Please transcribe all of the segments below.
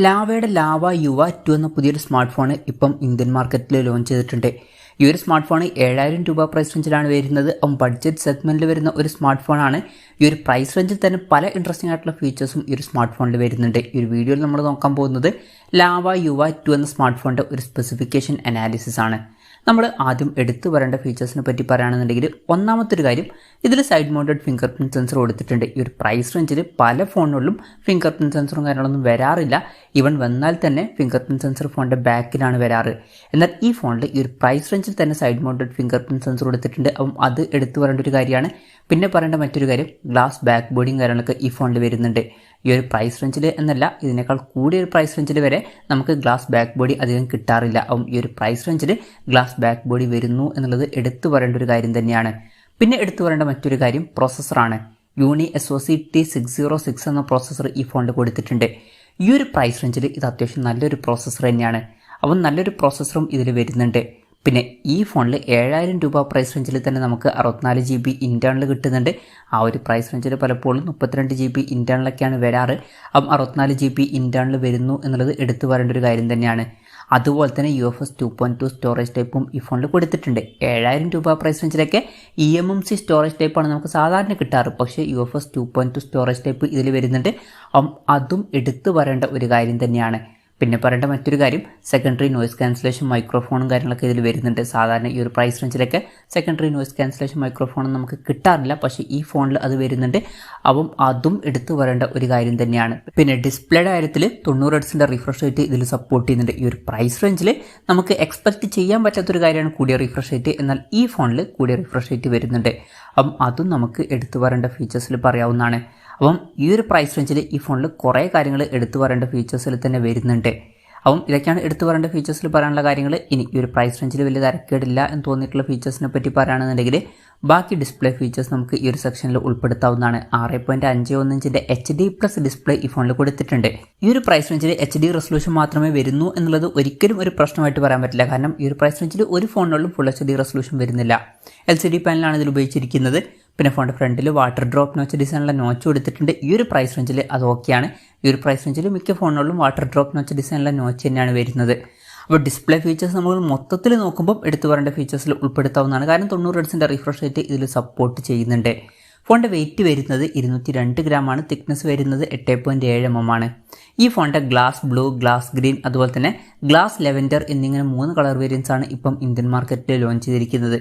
ലാവയുടെ lava യുവ 2 എന്ന പുതിയൊരു സ്മാർട്ട് ഫോൺ ഇപ്പം ഇന്ത്യൻ മാർക്കറ്റിൽ ലോഞ്ച് ചെയ്തിട്ടുണ്ട്. ഈ ഒരു സ്മാർട്ട് ഫോൺ 7000 രൂപ പ്രൈസ് റേഞ്ചിലാണ് വരുന്നത്. ബഡ്ജറ്റ് സെഗ്മെന്റിൽ വരുന്ന ഒരു സ്മാർട്ട് ഫോണാണ്. ഈ ഒരു പ്രൈസ് റേഞ്ചിൽ തന്നെ പല ഇൻട്രസ്റ്റിംഗ് ആയിട്ടുള്ള ഫീച്ചേഴ്സും ഈ ഒരു സ്മാർട്ട് ഫോണിൽ വരുന്നുണ്ട്. ഈ ഒരു വീഡിയോയിൽ നമ്മൾ നോക്കാൻ പോകുന്നത് ലാവ യുവ 2 എന്ന സ്മാർട്ട് ഫോണിന്റെ ഒരു സ്പെസിഫിക്കേഷൻ അനാലിസിസ് ആണ്. നമ്മൾ ആദ്യം എടുത്തു വരേണ്ട ഫീച്ചേഴ്സിനെ പറ്റി പറയുകയാണെന്നുണ്ടെങ്കിൽ ഒന്നാമത്തെ ഒരു കാര്യം, ഇതിൽ side mounted finger print sensor കൊടുത്തിട്ടുണ്ട്. ഈ ഒരു പ്രൈസ് റേഞ്ചിൽ പല ഫോണുകളിലും ഫിംഗർ പ്രിന്റ് സെൻസറും കാര്യങ്ങളൊന്നും വരാറില്ല. ഈവൻ വന്നാൽ തന്നെ ഫിംഗർ പ്രിന്റ് സെൻസർ ഫോണിന്റെ ബാക്കിലാണ് വരാറ്. എന്നാൽ ഈ ഫോണിൽ ഈ ഒരു പ്രൈസ് റേഞ്ചിൽ തന്നെ side mounted finger print sensor കൊടുത്തിട്ടുണ്ട്. അപ്പം അത് എടുത്തു വരേണ്ട ഒരു കാര്യമാണ്. പിന്നെ പറയേണ്ട മറ്റൊരു കാര്യം, ഗ്ലാസ് ബാക്ക് ബോഡിയും കാര്യങ്ങളൊക്കെ ഈ ഫോണിൽ വരുന്നുണ്ട്. ഈ ഒരു പ്രൈസ് റേഞ്ചിൽ എന്നല്ല, ഇതിനേക്കാൾ കൂടിയ ഒരു പ്രൈസ് റേഞ്ചിൽ വരെ നമുക്ക് ഗ്ലാസ് ബാക്ക് ബോഡി അധികം കിട്ടാറില്ല. അപ്പം ഈ ഒരു പ്രൈസ് റേഞ്ചിൽ ഗ്ലാസ് ബാക്ക് ബോഡി വരുന്നു എന്നുള്ളത് എടുത്തു പറയേണ്ട ഒരു കാര്യം തന്നെയാണ്. പിന്നെ എടുത്തു പറയേണ്ട മറ്റൊരു കാര്യം പ്രോസസ്സറാണ്. unisoc T606 എന്ന പ്രോസസ്സർ ഈ ഫോണിൽ കൊടുത്തിട്ടുണ്ട്. ഈ ഒരു പ്രൈസ് റേഞ്ചിൽ ഇത് അത്യാവശ്യം നല്ലൊരു പ്രോസസ്സർ തന്നെയാണ്. അപ്പം നല്ലൊരു പ്രോസസ്സറും ഇതിൽ വരുന്നുണ്ട്. പിന്നെ ഈ ഫോണിൽ 7000 രൂപ പ്രൈസ് റേഞ്ചിൽ തന്നെ നമുക്ക് 64 GB ഇന്റേണൽ കിട്ടുന്നുണ്ട്. ആ ഒരു പ്രൈസ് റേഞ്ചിൽ പലപ്പോഴും 32 GB ഇന്റേണലൊക്കെയാണ് വരാറ്. അപ്പം 64 GB ഇന്റേണൽ വരുന്നു എന്നുള്ളത് എടുത്തു പറയേണ്ട ഒരു കാര്യം തന്നെയാണ്. അതുപോലെ തന്നെ UFS 2.2 സ്റ്റോറേജ് ടൈപ്പും ഈ ഫോണിൽ കൊടുത്തിട്ടുണ്ട്. 7000 രൂപ പ്രൈസ് റേഞ്ചിലൊക്കെ eMMC സ്റ്റോറേജ് ടൈപ്പാണ് നമുക്ക് സാധാരണ കിട്ടാറ്. പക്ഷേ UFS 2.2 സ്റ്റോറേജ് ടൈപ്പ് ഇതിൽ വരുന്നുണ്ട്. അതും എടുത്തു പറയേണ്ട ഒരു കാര്യം തന്നെയാണ്. പിന്നെ പറയേണ്ട മറ്റൊരു കാര്യം, സെക്കൻഡറി നോയ്സ് ക്യാൻസലേഷൻ മൈക്രോഫോണും കാര്യങ്ങളൊക്കെ ഇതിൽ വരുന്നുണ്ട്. സാധാരണ ഈ ഒരു പ്രൈസ് റേഞ്ചിലൊക്കെ സെക്കൻഡറി നോയ്സ് ക്യാൻസലേഷൻ മൈക്രോഫോണും നമുക്ക് കിട്ടാറില്ല. പക്ഷേ ഈ ഫോണിൽ അത് വരുന്നുണ്ട്. അപ്പം അതും എടുത്തു പറയേണ്ട ഒരു കാര്യം തന്നെയാണ്. പിന്നെ ഡിസ്പ്ലേയുടെ കാര്യത്തിൽ 90 Hz റിഫ്രഷ് റേറ്റ് ഇതിൽ സപ്പോർട്ട് ചെയ്യുന്നുണ്ട്. ഈ ഒരു പ്രൈസ് റേഞ്ചിൽ നമുക്ക് എക്സ്പെക്ട് ചെയ്യാൻ പറ്റാത്തൊരു കാര്യമാണ് കൂടിയ റിഫ്രഷ് റേറ്റ്. എന്നാൽ ഈ ഫോണിൽ കൂടിയ റിഫ്രഷ് റേറ്റ് വരുന്നുണ്ട്. അപ്പം അതും നമുക്ക് എടുത്തു പറയേണ്ട ഫീച്ചേഴ്സിൽ പറയാവുന്നതാണ്. അപ്പം ഈ ഒരു പ്രൈസ് റേഞ്ചിൽ ഈ ഫോണിൽ കുറേ കാര്യങ്ങൾ എടുത്തു പറയേണ്ട ഫീച്ചേഴ്സിൽ തന്നെ വരുന്നുണ്ട്. അപ്പം ഇതൊക്കെയാണ് എടുത്തു പറയേണ്ട ഫീച്ചേഴ്സിൽ പറയാനുള്ള കാര്യങ്ങൾ. ഇനി ഈ ഒരു പ്രൈസ് റേഞ്ചിൽ വലിയ തിരക്കേടില്ല എന്ന് തോന്നിയിട്ടുള്ള ഫീച്ചേഴ്സിനെ പറ്റി പറയുകയാണെന്നുണ്ടെങ്കിൽ ബാക്കി ഡിസ്പ്ലേ ഫീച്ചേഴ്സ് നമുക്ക് ഈ ഒരു സെക്ഷനിൽ ഉൾപ്പെടുത്താവുന്നതാണ്. 6.51 ഇഞ്ചിന്റെ HD+ ഡിസ്പ്ലേ ഈ ഫോണിൽ കൊടുത്തിട്ടുണ്ട്. ഈ ഒരു പ്രൈസ് റേഞ്ചിൽ HD റെസൊല്യൂഷൻ മാത്രമേ വരുന്നു എന്നുള്ളത് ഒരിക്കലും ഒരു പ്രശ്നമായിട്ട് പറയാൻ പറ്റില്ല. കാരണം ഈ ഒരു പ്രൈസ് റേഞ്ചിൽ ഒരു ഫോണിലും ഫുൾ HD റെസൊല്യൂഷൻ വരുന്നില്ല. LCD പാനലാണ് ഇതിൽ ഉപയോഗിച്ചിരിക്കുന്നത്. പിന്നെ ഫോണിൻ്റെ ഫ്രണ്ടിൽ വാട്ടർ ഡ്രോപ്പ് നോച്ച് ഡിസൈനുള്ള നോച്ച് കൊടുത്തിട്ടുണ്ട്. ഈ ഒരു പ്രൈസ് റേഞ്ചിൽ അത് ഓക്കെയാണ്. ഈ ഒരു പ്രൈസ് റേഞ്ചിൽ മിക്ക ഫോണുകളിലും വാട്ടർ ഡ്രോപ്പ് നോച്ച് ഡിസൈനുള്ള നോച്ച് തന്നെയാണ് വരുന്നത്. അപ്പോൾ ഡിസ്പ്ലേ ഫീച്ചേഴ്സ് നമ്മൾ മൊത്തത്തിൽ നോക്കുമ്പോൾ എടുത്തു പറയേണ്ട ഫീച്ചേഴ്സിൽ ഉൾപ്പെടുത്താവുന്നതാണ്. കാരണം 90 Hz റിഫ്രഷ് റേറ്റ് ഇതിൽ സപ്പോർട്ട് ചെയ്യുന്നുണ്ട്. ഫോണിൻ്റെ വെയിറ്റ് വരുന്നത് 202 ഗ്രാമാണ്. തിക്നെസ് വരുന്നത് 8.7 mm ആണ്. ഈ ഫോണിൻ്റെ ഗ്ലാസ് ബ്ലൂ, ഗ്ലാസ് ഗ്രീൻ, അതുപോലെ തന്നെ ഗ്ലാസ് ലെവൻഡർ എന്നിങ്ങനെ 3 കളർ വേരിയൻസ് ആണ് ഇപ്പം ഇന്ത്യൻ മാർക്കറ്റിൽ ലോഞ്ച് ചെയ്തിരിക്കുന്നത്.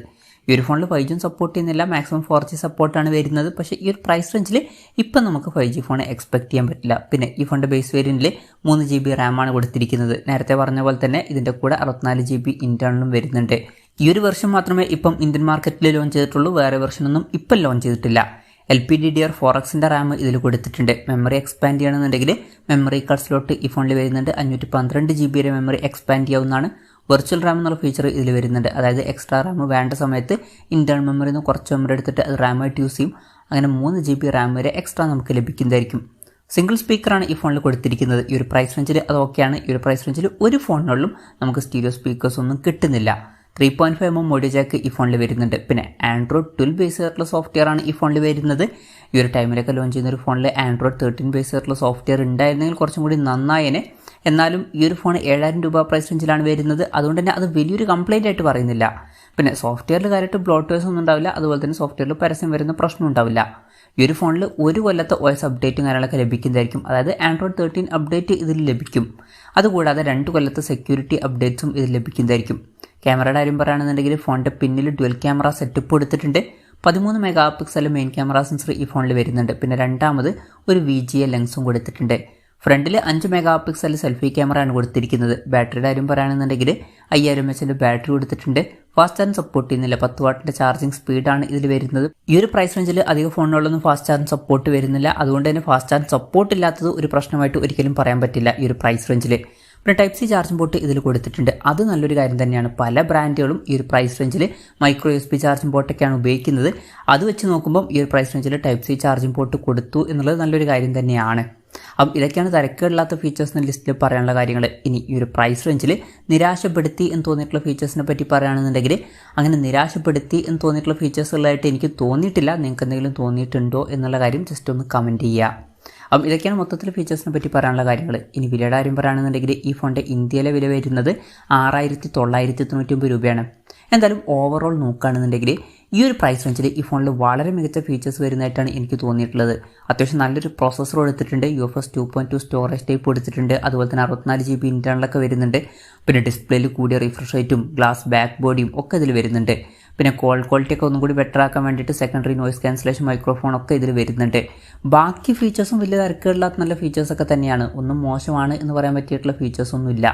ഈ ഒരു ഫോണിൽ 5G സപ്പോർട്ട് ചെയ്യുന്നില്ല, മാക്സിമം 4G സപ്പോർട്ടാണ് വരുന്നത്. പക്ഷേ ഈ ഒരു പ്രൈസ് റേഞ്ചിൽ ഇപ്പം നമുക്ക് 5G ഫോൺ എക്സ്പെക്ട് ചെയ്യാൻ പറ്റില്ല. പിന്നെ ഈ ഫോണിൻ്റെ ബേസ് വേരിയൻറ്റിൽ 3 GB റാമാണ് കൊടുത്തിരിക്കുന്നത്. നേരത്തെ പറഞ്ഞ പോലെ തന്നെ ഇതിൻ്റെ കൂടെ 64 GB ഇന്റേണലും വരുന്നുണ്ട്. ഈ ഒരു വെർഷൻ മാത്രമേ ഇപ്പം ഇന്ത്യൻ മാർക്കറ്റിൽ ലോഞ്ച് ചെയ്തിട്ടുള്ളൂ. വേറെ വെർഷനൊന്നും ഇപ്പം ലോഞ്ച് ചെയ്തിട്ടില്ല. LPDDR4Xന്റെ റാം ഇതിൽ കൊടുത്തിട്ടുണ്ട്. മെമ്മറി എക്സ്പാൻഡ് ചെയ്യണമെന്നുണ്ടെങ്കിൽ മെമ്മറി കാർഡ് സ്ലോട്ട് ഈ ഫോണിൽ വരുന്നുണ്ട്. 512 GB വരെ മെമ്മറി എക്സ്പാൻഡ് ചെയ്യാവുന്നതാണ്. വെർച്വൽ റാം എന്നുള്ള ഫീച്ചർ ഇതിൽ വരുന്നുണ്ട്. അതായത് എക്സ്ട്രാ റാം വേണ്ട സമയത്ത് ഇന്റേണൽ മെമ്മറിയിൽ നിന്ന് കുറച്ച് മെമ്മറി എടുത്തിട്ട് അത് റാമായിട്ട് യൂസ് ചെയ്യും. അങ്ങനെ 3 GB റാം വരെ എക്സ്ട്രാ നമുക്ക് ലഭിക്കുന്നതായിരിക്കും. സിംഗിൾ സ്പീക്കറാണ് ഈ ഫോണിൽ കൊടുത്തിരിക്കുന്നത്. ഈ ഒരു പ്രൈസ് റേഞ്ചിൽ അത് ഓക്കെയാണ്. ഈ ഒരു പ്രൈസ് റേഞ്ചിൽ ഒരു ഫോണിനുള്ളിലും നമുക്ക് സ്റ്റീരിയോ സ്പീക്കേഴ്സ് ഒന്നും കിട്ടുന്നില്ല. 3.5 mm ഓഡിയോ ജാക്ക് ഈ ഫോണിൽ വരുന്നുണ്ട്. പിന്നെ ആൻഡ്രോയിഡ് 12 ബേസ് ആയിട്ടുള്ള സോഫ്റ്റ്വെയർ ആണ് ഈ ഫോണിൽ വരുന്നത്. ഈ ഒരു ടൈമിലൊക്കെ ലോഞ്ച് ചെയ്യുന്ന ഒരു ഫോണിൽ ആൻഡ്രോയിഡ് 13 ബേസ് ആയിട്ടുള്ള സോഫ്റ്റ്വെയർ ഉണ്ടായിരുന്നെങ്കിൽ കുറച്ചും കൂടി നന്നായേനെ. എന്നാലും ഈ ഒരു ഫോൺ 7000 രൂപ പ്രൈസ് റേഞ്ചിലാണ് വരുന്നത്. അതുകൊണ്ട് തന്നെ അത് വലിയൊരു കംപ്ലൈൻറ്റ് ആയിട്ട് പറയുന്നില്ല. പിന്നെ സോഫ്റ്റ്വെയറിൽ കാര്യമായിട്ട് ബ്ലോട്ട്വേഴ്സ് ഒന്നും ഉണ്ടാവില്ല. അതുപോലെ തന്നെ സോഫ്റ്റ്വെയറിൽ പരസ്യം വരുന്ന പ്രശ്നം ഉണ്ടാവില്ല. ഈ ഒരു ഫോണിൽ ഒരു കൊല്ലത്തെ OS അപ്ഡേറ്റും കാര്യങ്ങളൊക്കെ ലഭിക്കുന്നതായിരിക്കും. അതായത് ആൻഡ്രോയിഡ് 13 അപ്ഡേറ്റ് ഇതിൽ ലഭിക്കും. അതുകൂടാതെ 2 കൊല്ലത്തെ സെക്യൂരിറ്റി അപ്ഡേറ്റ്സും ഇതിൽ ലഭിക്കുന്നതായിരിക്കും. ക്യാമറയുടെ കാര്യം പറയുകയാണെന്നുണ്ടെങ്കിൽ ഫോണിൻ്റെ പിന്നിൽ ഡ്യുവൽ ക്യാമറ സെറ്റപ്പ് കൊടുത്തിട്ടുണ്ട്. 13 MP മെയിൻ ക്യാമറ സെൻസർ ഈ ഫോണിൽ വരുന്നുണ്ട്. പിന്നെ രണ്ടാമത് ഒരു VGA ലെൻസും കൊടുത്തിട്ടുണ്ട്. ഫ്രണ്ടിൽ 5 MP സെൽഫി ക്യാമറയാണ് കൊടുത്തിരിക്കുന്നത്. ബാറ്ററിയുടെ കാര്യം പറയുകയാണെന്നുണ്ടെങ്കിൽ 5000 mAh ബാറ്ററി കൊടുത്തിട്ടുണ്ട്. ഫാസ്റ്റ് ചാർജ് സപ്പോർട്ട് ചെയ്യുന്നില്ല. 10 വാട്ടിൻ്റെ ചാർജിങ് സ്പീഡാണ് ഇതിൽ വരുന്നത്. ഈ ഒരു പ്രൈസ് റേഞ്ചിൽ അധികം ഫോണുകളിലൊന്നും ഫാസ്റ്റ് ചാർജ് സപ്പോർട്ട് വരുന്നില്ല. അതുകൊണ്ട് തന്നെ ഫാസ്റ്റ് ചാർജ് സപ്പോർട്ട് ഇല്ലാത്തത് ഒരു പ്രശ്നമായിട്ട് ഒരിക്കലും പറയാൻ പറ്റില്ല ഈ ഒരു പ്രൈസ് റേഞ്ചിൽ. പിന്നെ Type-C ചാർജിംഗ് പോർട്ട് ഇതിൽ കൊടുത്തിട്ടുണ്ട്. അത് നല്ലൊരു കാര്യം തന്നെയാണ്. പല ബ്രാൻഡുകളും ഈ ഒരു പ്രൈസ് റേഞ്ചിൽ മൈക്രോ USB ചാർജിംഗ് പോർട്ടൊക്കെയാണ് ഉപയോഗിക്കുന്നത്. അത് വെച്ച് നോക്കുമ്പോൾ ഈ ഒരു പ്രൈസ് റേഞ്ചിൽ Type-C ചാർജിംഗ് പോർട്ട് കൊടുത്തു എന്നുള്ളത് നല്ലൊരു കാര്യം തന്നെയാണ്. അപ്പം ഇതൊക്കെയാണ് തിരക്കേടില്ലാത്ത ഫീച്ചേഴ്സ് എന്ന ലിസ്റ്റിൽ പറയാനുള്ള കാര്യങ്ങൾ. ഇനി ഈ ഒരു പ്രൈസ് റേഞ്ചിൽ നിരാശപ്പെടുത്തി എന്ന് തോന്നിയിട്ടുള്ള ഫീച്ചേഴ്സിനെ പറ്റി പറയുകയാണെന്നുണ്ടെങ്കിൽ അങ്ങനെ നിരാശപ്പെടുത്തി എന്ന് തോന്നിയിട്ടുള്ള ഫീച്ചേഴ്സ് ഉള്ളതായിട്ട് എനിക്ക് തോന്നിയിട്ടില്ല. നിങ്ങൾക്ക് എന്തെങ്കിലും തോന്നിയിട്ടുണ്ടോ എന്നുള്ള കാര്യം ജസ്റ്റ് ഒന്ന് കമൻറ്റ് ചെയ്യുക. അപ്പം ഇതൊക്കെയാണ് മൊത്തത്തിൽ ഫീച്ചേഴ്സിനെ പറ്റി പറയാനുള്ള കാര്യങ്ങൾ. ഇനി വിലയുടെ കാര്യം പറയുകയാണെന്നുണ്ടെങ്കിൽ ഈ ഫോണിൻ്റെ ഇന്ത്യയിലെ വില വരുന്നത് 6999 രൂപയാണ്. എന്തായാലും ഓവറോൾ നോക്കുകയാണെന്നുണ്ടെങ്കിൽ ഈ ഒരു പ്രൈസ് റേഞ്ചിൽ ഈ ഫോണിൽ വളരെ മികച്ച ഫീച്ചേഴ്സ് വരുന്നതായിട്ടാണ് എനിക്ക് തോന്നിയിട്ടുള്ളത്. അത്യാവശ്യം നല്ലൊരു പ്രോസസ്സർ കൊടുത്തിട്ടുണ്ട്, UFS 2.2 സ്റ്റോറേജ് ടൈപ്പ് കൊടുത്തിട്ടുണ്ട്, അതുപോലെ തന്നെ 64 GB ഇൻറ്റേർണലൊക്കെ വരുന്നുണ്ട്. പിന്നെ ഡിസ്പ്ലേയിൽ കൂടിയ റിഫ്രഷ് റേറ്റും ഗ്ലാസ് ബാക്ക് ബോഡിയും ഒക്കെ ഇതിൽ വരുന്നുണ്ട്. പിന്നെ കോൾ ക്വാളിറ്റി ഒക്കെ ഒന്നും കൂടി ബെറ്റർ ആക്കാൻ വേണ്ടിയിട്ട് സെക്കൻഡറി നോയ്സ് ക്യാൻസലേഷൻ മൈക്രോഫോൺ ഒക്കെ ഇതിൽ വരുന്നുണ്ട്. ബാക്കി ഫീച്ചേഴ്സും വലിയ തിരക്കുകളില്ലാത്ത നല്ല ഫീച്ചേഴ്സൊക്കെ തന്നെയാണ്, ഒന്നും മോശമാണ് എന്ന് പറയാൻ പറ്റിയിട്ടുള്ള ഫീച്ചേഴ്സൊന്നും ഇല്ല.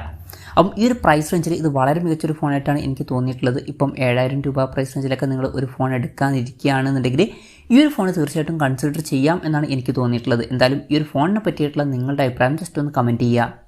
അപ്പം ഈ ഒരു പ്രൈസ് റേഞ്ചിൽ ഇത് വളരെ മികച്ചൊരു ഫോണായിട്ടാണ് എനിക്ക് തോന്നിയിട്ടുള്ളത്. ഇപ്പം 7000 രൂപ പ്രൈസ് റേഞ്ചിലൊക്കെ നിങ്ങൾ ഒരു ഫോൺ എടുക്കാനിരിക്കുകയാണെന്നുണ്ടെങ്കിൽ ഈ ഒരു ഫോൺ തീർച്ചയായിട്ടും കൺസിഡർ ചെയ്യാം എന്നാണ് എനിക്ക് തോന്നിയിട്ടുള്ളത്. എന്തായാലും ഈ ഒരു ഫോണിനെ പറ്റിയിട്ടുള്ള നിങ്ങളുടെ അഭിപ്രായം ജസ്റ്റ് ഒന്ന് കമൻറ്റ് ചെയ്യുക.